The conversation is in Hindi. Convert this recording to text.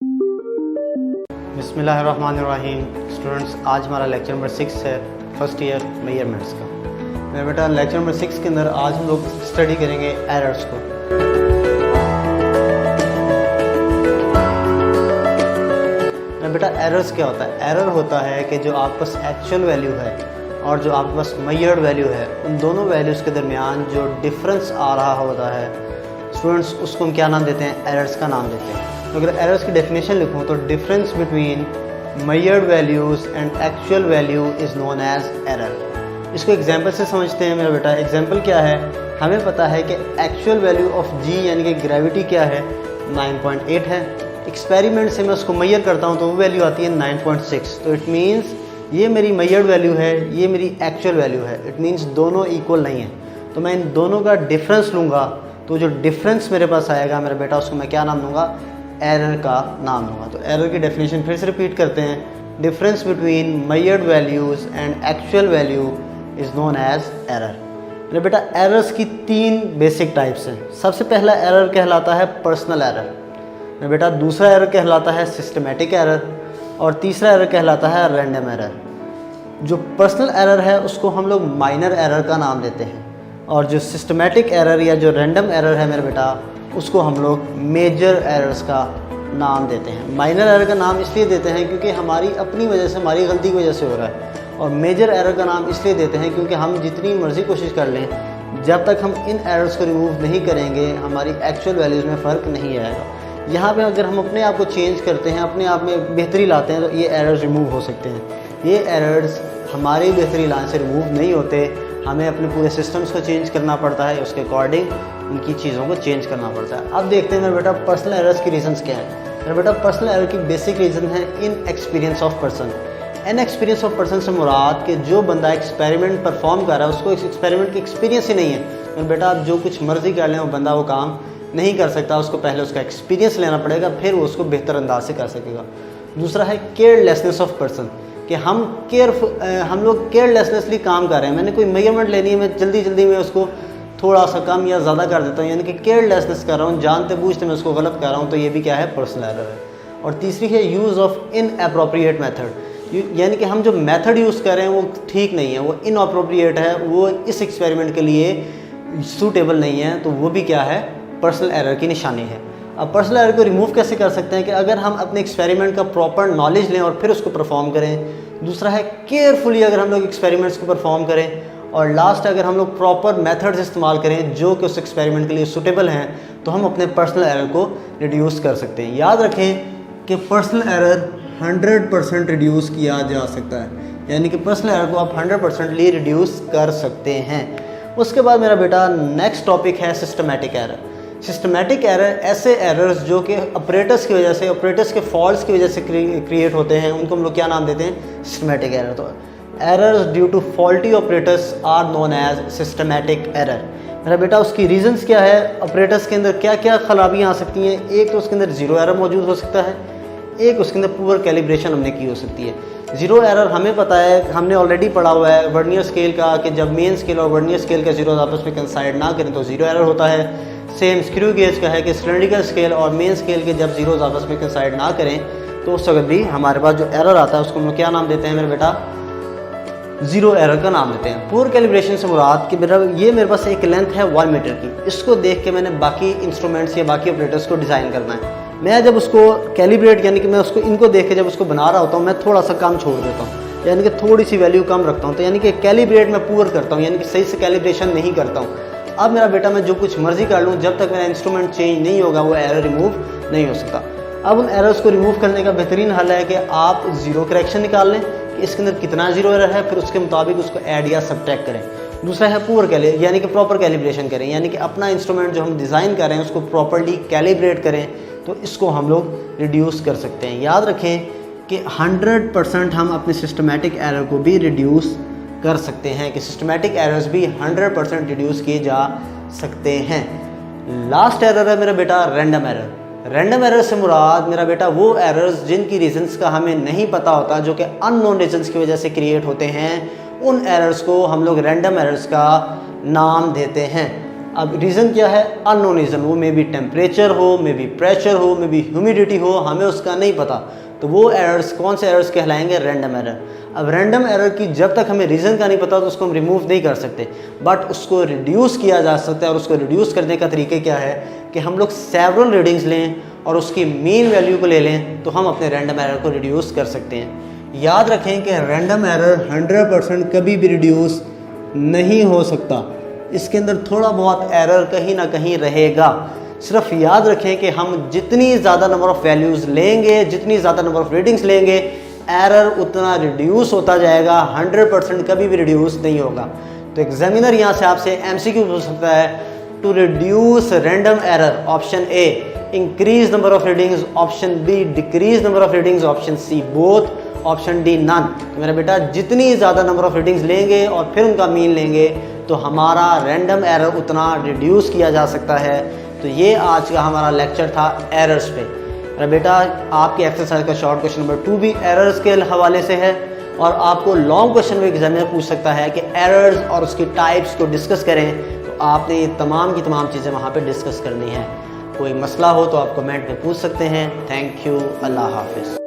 बिस्मिल्लाहिर्रहमानिर्रहीम। स्टूडेंट्स, आज हमारा लेक्चर नंबर 6 है, फर्स्ट ईयर मेजरमेंट्स का। मेरा बेटा लेक्चर नंबर 6 के अंदर आज हम लोग स्टडी करेंगे एरर्स को। मेरा बेटा एरर्स क्या होता है? एरर होता है कि जो आपके पास एक्चुअल वैल्यू है और जो आपके पास मेजर्ड वैल्यू है, उन दोनों वैल्यूज़ के दरमियान जो डिफरेंस आ रहा होता है स्टूडेंट्स, उसको हम क्या नाम देते हैं? एरर्स का नाम देते हैं। तो अगर एरर्स की डेफिनेशन लिखूँ तो difference between measured values and actual value is known as error. इसको एग्जांपल से समझते हैं मेरा बेटा। एग्जांपल क्या है? हमें पता है कि एक्चुअल वैल्यू ऑफ जी यानी कि ग्रेविटी क्या है? 9.8 है। एक्सपेरिमेंट से मैं उसको मेजर करता हूँ तो वो वैल्यू आती है 9.6। तो इट मीन्स ये मेरी मेजर्ड वैल्यू है, ये मेरी एक्चुअल वैल्यू है। इट मीन्स दोनों इक्वल नहीं है। तो मैं इन दोनों का डिफरेंस लूँगा तो जो डिफरेंस मेरे पास आएगा मेरा बेटा, उसको मैं क्या नाम दूँगा? एरर का नाम दूँगा। तो एरर की डेफिनेशन फिर से रिपीट करते हैं। Difference between measured values and actual value is known as error. मेरे बेटा एरर्स की 3 बेसिक टाइप्स हैं। सबसे पहला एरर कहलाता है पर्सनल एरर। मेरे बेटा दूसरा एरर कहलाता है सिस्टमेटिक एरर और तीसरा एरर कहलाता है रैंडम एरर। जो पर्सनल एरर है उसको हम लोग माइनर एरर का नाम देते हैं और जो सिस्टमेटिक एरर या जो रैंडम एरर है मेरे बेटा, उसको हम लोग मेजर एरर्स का नाम देते हैं। माइनर एरर का नाम इसलिए देते हैं क्योंकि हमारी अपनी वजह से, हमारी गलती की वजह से हो रहा है, और मेजर एरर का नाम इसलिए देते हैं क्योंकि हम जितनी मर्ज़ी कोशिश कर लें, जब तक हम इन एरर्स को रिमूव नहीं करेंगे हमारी एक्चुअल वैल्यूज़ में फ़र्क नहीं आएगा। यहाँ पे अगर हम अपने आप को चेंज करते हैं, अपने आप में बेहतरी लाते हैं, तो ये एरर्स रिमूव हो सकते हैं। ये एरर्स हमारी बेहतरी लाने से रिमूव नहीं होते, हमें अपने पूरे सिस्टम्स को चेंज करना पड़ता है, उसके अकॉर्डिंग उनकी चीज़ों को चेंज करना पड़ता है। अब देखते हैं मेरे बेटा पर्सनल एरर्स की रीजंस क्या हैं। मेरे बेटा पर्सनल एरर की बेसिक रीज़न है in experience of person. In experience of person से मुराद कि जो बंदा एक्सपेरिमेंट परफॉर्म कर रहा है उसको इस एक्सपेरिमेंट की एक्सपीरियंस ही नहीं है। मेरे बेटा आप जो कुछ मर्जी कर लें वो बंदा वो काम नहीं कर सकता, उसको पहले उसका एक्सपीरियंस लेना पड़ेगा, फिर वो उसको बेहतर अंदाज से कर सकेगा। दूसरा है केयरलेसनेस ऑफ पर्सन, कि हम लोग केयरलेसनेसली काम कर रहे हैं। मैंने कोई मेजरमेंट लेनी है, मैं जल्दी में उसको थोड़ा सा कम या ज़्यादा कर देता हूँ, यानी कि केयरलेसनेस कर रहा हूँ, जानते बूझते मैं उसको गलत कर रहा हूँ, तो ये भी क्या है? पर्सनल एरर है। और तीसरी है यूज़ ऑफ इनअप्रोप्रिएट मेथड, यानी कि हम जो मेथड यूज़ कर रहे हैं वो ठीक नहीं है, वो इनअप्रोप्रिएट है, वो इस एक्सपेरिमेंट के लिए सूटेबल नहीं है, तो वो भी क्या है? पर्सनल एरर की निशानी है। अब पर्सनल एरर को रिमूव कैसे कर सकते हैं? कि अगर हम अपने एक्सपेरिमेंट का प्रॉपर नॉलेज लें और फिर उसको परफॉर्म करें। दूसरा है केयरफुली अगर हम लोग एक्सपेरिमेंट्स को परफॉर्म करें। और लास्ट, अगर हम लोग प्रॉपर मेथड्स इस्तेमाल करें जो कि उस एक्सपेरिमेंट के लिए सूटेबल हैं, तो हम अपने पर्सनल एरर को रिड्यूस कर सकते हैं। याद रखें कि पर्सनल एरर 100% रिड्यूस किया जा सकता है, यानी कि पर्सनल एरर को आप 100% रिड्यूस कर सकते हैं। उसके बाद मेरा बेटा नेक्स्ट टॉपिक है सिस्टमेटिक एरर। सिस्टमेटिक एरर ऐसे एरर्स जो कि ऑपरेटर्स की वजह से, ऑपरेटर्स के फॉल्ट्स की वजह से क्रिएट होते हैं, उनको हम लोग क्या नाम देते हैं? Systematic error. तो errors due to faulty operators are known as systematic error. मेरा बेटा उसकी रीजंस क्या है? ऑपरेटर्स के अंदर क्या क्या खराबियाँ आ सकती हैं? एक तो उसके अंदर ज़ीरो एरर मौजूद हो सकता है, एक उसके अंदर पुअर कैलिब्रेशन हमने की हो सकती है। ज़ीरो एरर हमें पता है, हमने ऑलरेडी पढ़ा हुआ है वर्नियर स्केल का, कि जब मेन स्केल और वर्नियर स्केल का ज़ीरो आपस में कंसाइड ना करें तो ज़ीरो एरर होता है। सेम स्क्रू गेज का है कि सिलेंड्रिकल स्केल और मेन स्केल के जब जीरोज आपस में कंसाइड ना करें तो उस वक्त भी हमारे पास जो एरर आता है उसको हम लोग क्या नाम देते हैं मेरे बेटा? ज़ीरो एरर का नाम देते हैं। पुअर कैलिब्रेशन से मुराद कि मेरे पास एक लेंथ है 1 मीटर की, इसको देख के मैंने बाकी इंस्ट्रूमेंट्स या बाकी ऑपरेटर्स को डिज़ाइन करना है। मैं जब उसको कैलिब्रेट, यानी कि मैं उसको इनको देख के जब उसको बना रहा होता हूँ, मैं थोड़ा सा कम छोड़ देता हूँ, यानी कि थोड़ी सी वैल्यू कम रखता हूँ। तो यानी कि कैलिब्रेट मैं पुअर करता हूँ, यानी कि सही से कैलिब्रेशन नहीं करता हूँ। अब मेरा बेटा मैं जो कुछ मर्जी कर लूँ, जब तक मेरा इंस्ट्रूमेंट चेंज नहीं होगा वो एरर रिमूव नहीं हो सकता। अब उन एरर्स को रिमूव करने का बेहतरीन हल है कि आप ज़ीरो करेक्शन निकाल लें कि इसके अंदर कितना ज़ीरो एरर है, फिर उसके मुताबिक उसको ऐड या सबट्रैक्ट करें। दूसरा है पुअर यानी कि प्रॉपर कैलिब्रेशन करें, यानी कि अपना इंस्ट्रूमेंट जो हम डिज़ाइन कर रहे हैं उसको प्रॉपरली कैलिब्रेट करें, तो इसको हम लोग रिड्यूस कर सकते हैं। याद रखें कि 100% हम अपने सिस्टमेटिक एरर को भी रिड्यूस कर सकते हैं, कि सिस्टमेटिक एरर्स भी 100% रिड्यूस किए जा सकते हैं। लास्ट एरर है मेरा बेटा रैंडम एरर। रैंडम एरर से मुराद मेरा बेटा वो एरर्स जिनकी रीजंस का हमें नहीं पता होता, जो कि अननोन रीजंस की वजह से क्रिएट होते हैं, उन एरर्स को हम लोग रैंडम एरर्स का नाम देते हैं। अब रीज़न क्या है? Unknown reason. वो मे बी टेम्परेचर हो, मे बी प्रेशर हो, मे बी ह्यूमिडिटी हो, हमें उसका नहीं पता। तो वो एरर्स कौन से एरर्स कहलाएंगे? Random error. अब रैंडम एरर की जब तक हमें रीज़न का नहीं पता तो उसको हम रिमूव नहीं कर सकते, बट उसको रिड्यूस किया जा सकता है। और उसको रिड्यूस करने का तरीके क्या है कि हम लोग सेवरल रीडिंग्स लें और उसकी मीन वैल्यू को ले लें, तो हम अपने रैंडम एरर को रिड्यूस कर सकते हैं। याद रखें कि रैंडम एरर 100% कभी भी रिड्यूस नहीं हो सकता। इसके अंदर थोड़ा बहुत एरर कहीं ना कहीं रहेगा। सिर्फ याद रखें कि हम जितनी ज़्यादा नंबर ऑफ़ वैल्यूज़ लेंगे, जितनी ज़्यादा नंबर ऑफ़ रीडिंग्स लेंगे, एरर उतना रिड्यूस होता जाएगा। 100% कभी भी रिड्यूस नहीं होगा। तो एग्जामिनर यहाँ से आपसे एमसीक्यू पूछ सकता है, to reduce random error, option A increase number of readings, option B decrease number of readings, option C both, option D none. तो मेरा बेटा जितनी ज़्यादा नंबर ऑफ रीडिंग्स लेंगे और फिर उनका मीन लेंगे तो हमारा रैंडम एरर उतना रिड्यूस किया जा सकता है। तो ये आज का हमारा लेक्चर था एरर्स पे। मेरा बेटा आपके एक्सरसाइज का शॉर्ट क्वेश्चन नंबर 2 भी एरर्स के हवाले से है, और आपको लॉन्ग क्वेश्चन में एग्जामिनर पूछ सकता है कि एरर्स और उसकी टाइप्स को डिस्कस करें। तो आपने ये तमाम की तमाम चीज़ें वहाँ पे डिस्कस करनी है। कोई मसला हो तो आप कमेंट में पूछ सकते हैं। Thank you. अल्लाह हाफिज़।